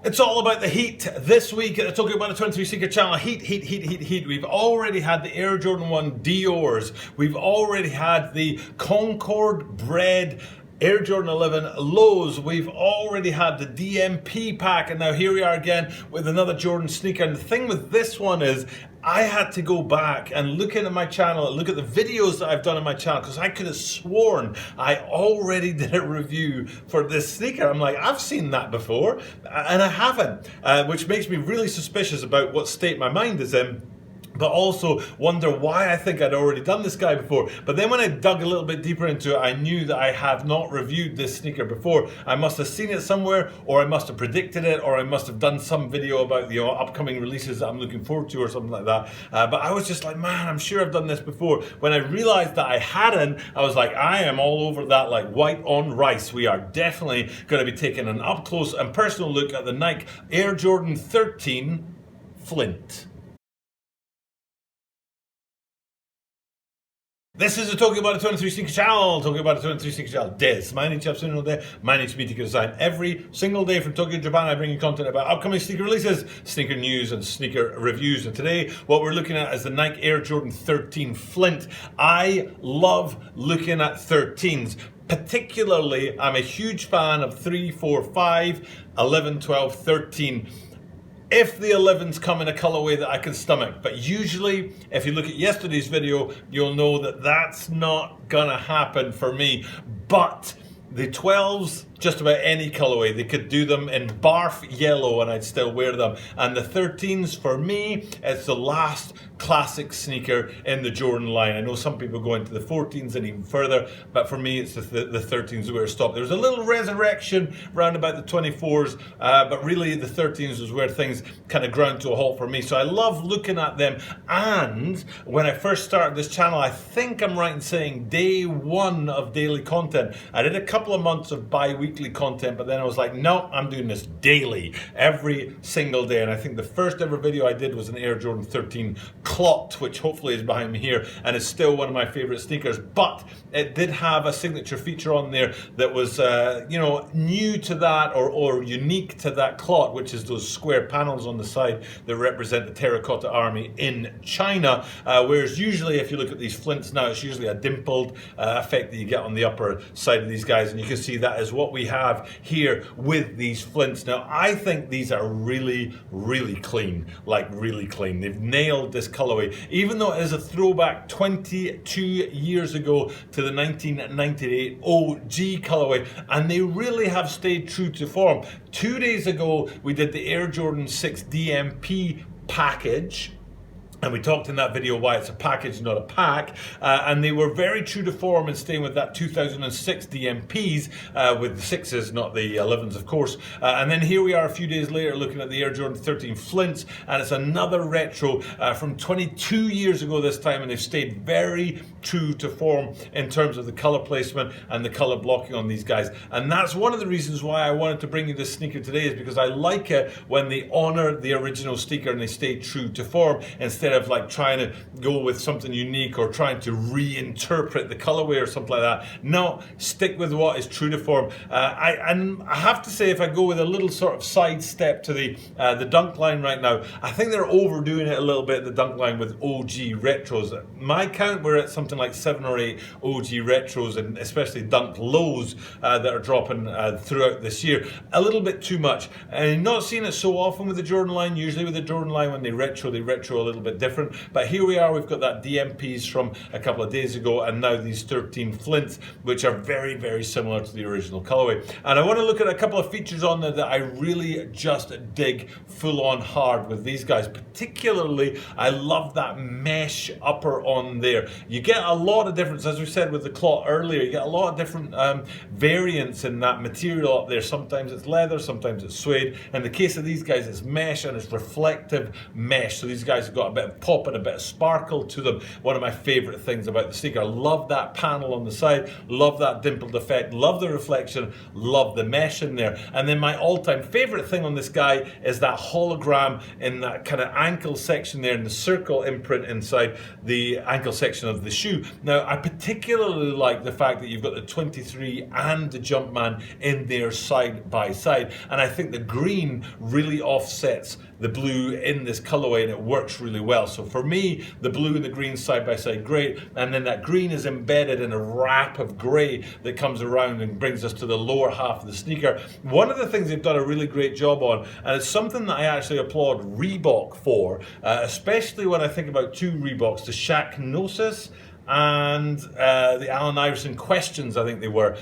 It's all about the heat. This week at the Talking About a 23 Sneaker channel, heat. We've already had the Air Jordan 1 Dior's. We've already had the Concord Bred Air Jordan 11 Lows. We've already had the DMP pack, and now here we are again with another Jordan sneaker. And the thing with this one is I had to go back and look into my channel, look at the videos that I've done on my channel, because I could have sworn I already did a review for this sneaker. I'm like, I've seen that before, and I haven't, which makes me really suspicious about what state my mind is in. But also wonder why I think I'd already done this guy before. But then when I dug a little bit deeper into it, I knew that I have not reviewed this sneaker before. I must have seen it somewhere, or I must have predicted it, or I must have done some video about the upcoming releases that I'm looking forward to or something like that. But I was just like, man, I'm sure I've done this before. When I realized that I hadn't, I was like, I am all over that like white on rice. We are definitely going to be taking an up close and personal look at the Nike Air Jordan 13 Flint. This is the Talking About a 23 Sneaker channel, Talking About a 23 Sneaker channel. Des, my name is Day. My name is Meeting Design. Every single day from Tokyo, Japan, I bring you content about upcoming sneaker releases, sneaker news, and sneaker reviews. And today, what we're looking at is the Nike Air Jordan 13 Flint. I love looking at 13s. Particularly, I'm a huge fan of 3, 4, 5, 11, 12, 13. If the 11s come in a colorway that I can stomach. But usually, if you look at yesterday's video, you'll know that that's not gonna happen for me. But the 12s, just about any colorway. They could do them in barf yellow and I'd still wear them. And the 13s, for me, it's the last classic sneaker in the Jordan line. I know some people go into the 14s and even further, but for me, it's the 13s where it stopped. There was a little resurrection around about the 24s, but really the 13s was where things kind of ground to a halt for me. So I love looking at them. And when I first started this channel, I think I'm right in saying day one of daily content. I did a couple of months of bi-weekly content, but then I was like, no, I'm doing this daily, every single day. And I think the first ever video I did was an Air Jordan 13 Clot, which hopefully is behind me here, and is still one of my favorite sneakers. But it did have a signature feature on there that was, new to that or unique to that Clot, which is those square panels on the side that represent the terracotta army in China. Whereas usually, if you look at these Flints now, it's usually a dimpled effect that you get on the upper side of these guys, and you can see that is what we have here with these Flints. Now, I think these are really, really clean, like really clean. They've nailed this colorway, even though it is a throwback 22 years ago to the 1998 OG colorway, and they really have stayed true to form. 2 days ago, we did the Air Jordan 6 DMP package. And we talked in that video why it's a package, not a pack. And they were very true to form and staying with that 2006 DMPs, with the 6s, not the 11s, of course. And then here we are a few days later looking at the Air Jordan 13 Flints, and it's another retro from 22 years ago this time, and they've stayed very true to form in terms of the color placement and the color blocking on these guys. And that's one of the reasons why I wanted to bring you this sneaker today, is because I like it when they honor the original sneaker and they stay true to form, instead of like trying to go with something unique or trying to reinterpret the colorway or something like that. No, stick with what is true to form. And I have to say, if I go with a little sort of sidestep to the Dunk line right now, I think they're overdoing it a little bit, the Dunk line, with OG retros. My count, we're at something like 7 or 8 OG retros, and especially Dunk lows that are dropping throughout this year. A little bit too much. And I'm not seeing it so often with the Jordan line. Usually with the Jordan line, when they retro a little bit different. But here we are, we've got that DMPs from a couple of days ago, and now these 13 Flints, which are very, very similar to the original colorway. And I want to look at a couple of features on there that I really just dig full on hard with these guys. Particularly, I love that mesh upper on there. You get a lot of difference, as we said with the Clot earlier, you get a lot of different variants in that material up there. Sometimes it's leather, sometimes it's suede. In the case of these guys, it's mesh, and it's reflective mesh. So these guys have got a bit of pop and a bit of sparkle to them. One of my favorite things about the sneaker. I love that panel on the side, love that dimpled effect, love the reflection, love the mesh in there. And then my all-time favorite thing on this guy is that hologram in that kind of ankle section there, in the circle imprint inside the ankle section of the shoe. shoe. Now, I particularly like the fact that you've got the 23 and the Jumpman in there side by side, and I think the green really offsets the blue in this colorway, and it works really well. So for me, the blue and the green side by side, great, and then that green is embedded in a wrap of gray that comes around and brings us to the lower half of the sneaker. One of the things they've done a really great job on, and it's something that I actually applaud Reebok for, especially when I think about two Reeboks, the Shaq Gnosis and the Allen Iverson Questions, I think they were.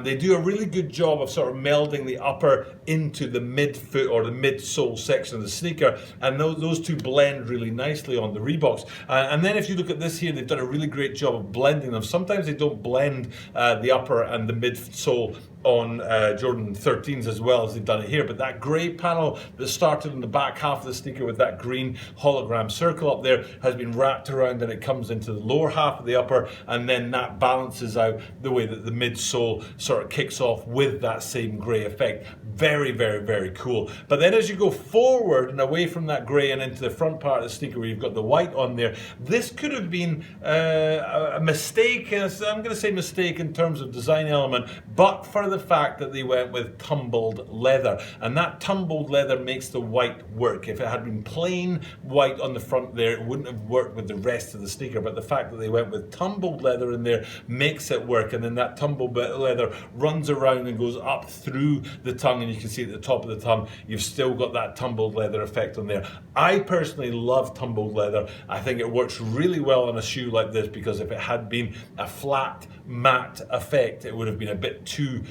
They do a really good job of sort of melding the upper into the midfoot or the midsole section of the sneaker, and those two blend really nicely on the Reeboks. And then if you look at this here, they've done a really great job of blending them. Sometimes they don't blend the upper and the midsole on Jordan 13s as well as they've done it here, but that grey panel that started in the back half of the sneaker with that green hologram circle up there has been wrapped around, and it comes into the lower half of the upper, and then that balances out the way that the midsole sort of kicks off with that same grey effect. Very, very, very cool. But then as you go forward and away from that grey and into the front part of the sneaker where you've got the white on there, this could have been a mistake. I'm going to say mistake in terms of design element, but for the fact that they went with tumbled leather, and that tumbled leather makes the white work. If it had been plain white on the front there, it wouldn't have worked with the rest of the sneaker, but the fact that they went with tumbled leather in there makes it work, and then that tumbled leather runs around and goes up through the tongue, and you can see at the top of the tongue you've still got that tumbled leather effect on there. I personally love tumbled leather. I think it works really well on a shoe like this, because if it had been a flat matte effect, it would have been a bit too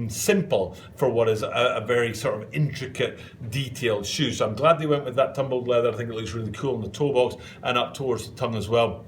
simple for what is a very sort of intricate, detailed shoe. So I'm glad they went with that tumbled leather. I think it looks really cool in the toe box and up towards the tongue as well,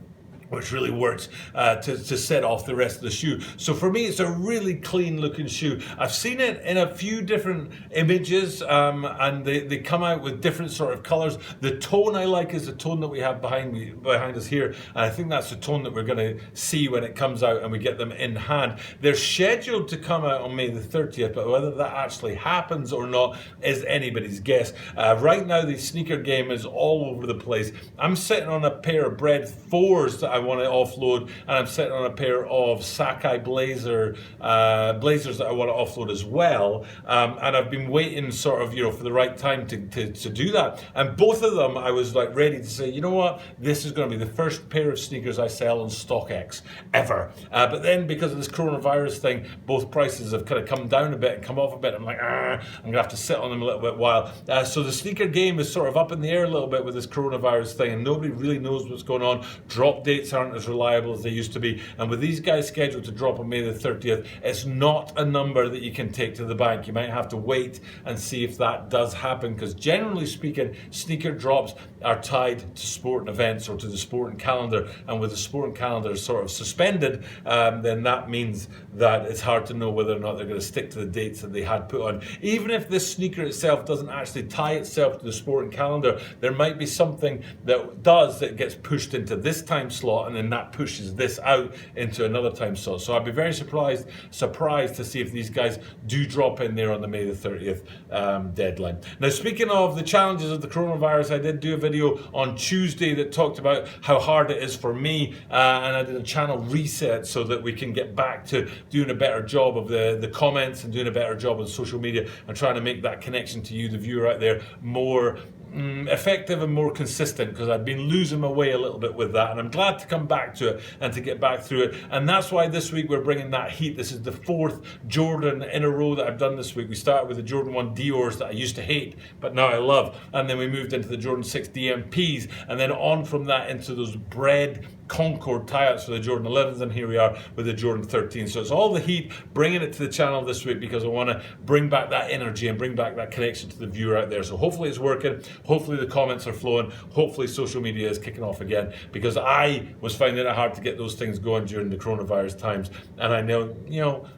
which really works to set off the rest of the shoe. So for me, it's a really clean looking shoe. I've seen it in a few different images, and they come out with different sort of colors. The tone I like is the tone that we have behind us here, and I think that's the tone that we're gonna see when it comes out and we get them in hand. They're scheduled to come out on May the 30th, but whether that actually happens or not is anybody's guess. Right now, the sneaker game is all over the place. I'm sitting on a pair of Bread 4s that I want to offload, and I'm sitting on a pair of Sakai blazers that I want to offload as well, and I've been waiting sort of, for the right time to do that, and both of them I was like ready to say, you know what, this is going to be the first pair of sneakers I sell on StockX ever, but then because of this coronavirus thing, both prices have kind of come down a bit and come off a bit. I'm like, I'm going to have to sit on them a little bit while, so the sneaker game is sort of up in the air a little bit with this coronavirus thing, and nobody really knows what's going on. Drop dates aren't as reliable as they used to be, and with these guys scheduled to drop on May the 30th, it's not a number that you can take to the bank. You might have to wait and see if that does happen, because generally speaking, sneaker drops are tied to sporting events or to the sporting calendar, and with the sporting calendar sort of suspended, then that means that it's hard to know whether or not they're going to stick to the dates that they had put on. Even if this sneaker itself doesn't actually tie itself to the sporting calendar, there might be something that gets pushed into this time slot, and then that pushes this out into another time slot. So I'd be very surprised to see if these guys do drop in there on the May the 30th deadline. Now, speaking of the challenges of the coronavirus, I did do a video on Tuesday that talked about how hard it is for me, and I did a channel reset so that we can get back to doing a better job of the comments and doing a better job on social media and trying to make that connection to you, the viewer out there, more effective and more consistent, because I've been losing my way a little bit with that, and I'm glad to come back to it and to get back through it. And that's why this week we're bringing that heat. This is the fourth Jordan in a row that I've done this week. We started with the Jordan 1 Dior's that I used to hate but now I love, and then we moved into the Jordan 6 DMPs, and then on from that into those Bread Concord tie-ups for the Jordan 11s, and here we are with the Jordan 13. So it's all the heat, bringing it to the channel this week, because I want to bring back that energy and bring back that connection to the viewer out there. So hopefully it's working, hopefully the comments are flowing, hopefully social media is kicking off again, because I was finding it hard to get those things going during the coronavirus times, and I know,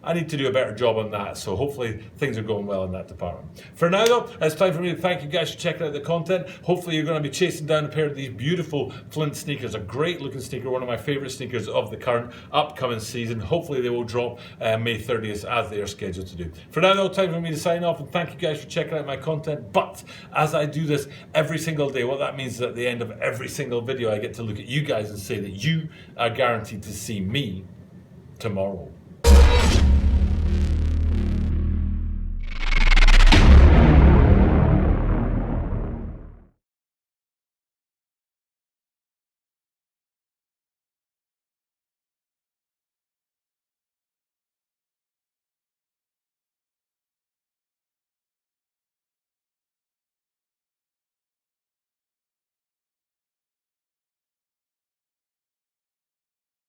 I need to do a better job on that, so hopefully things are going well in that department. For now though, it's time for me to thank you guys for checking out the content. Hopefully you're going to be chasing down a pair of these beautiful Flint sneakers, a great looking sneaker. sneaker, one of my favorite sneakers of the current upcoming season. Hopefully they will drop May 30th as they are scheduled to do. For now though, time for me to sign off, and thank you guys for checking out my content. But as I do this every single day, what that means is at the end of every single video I get to look at you guys and say that you are guaranteed to see me tomorrow.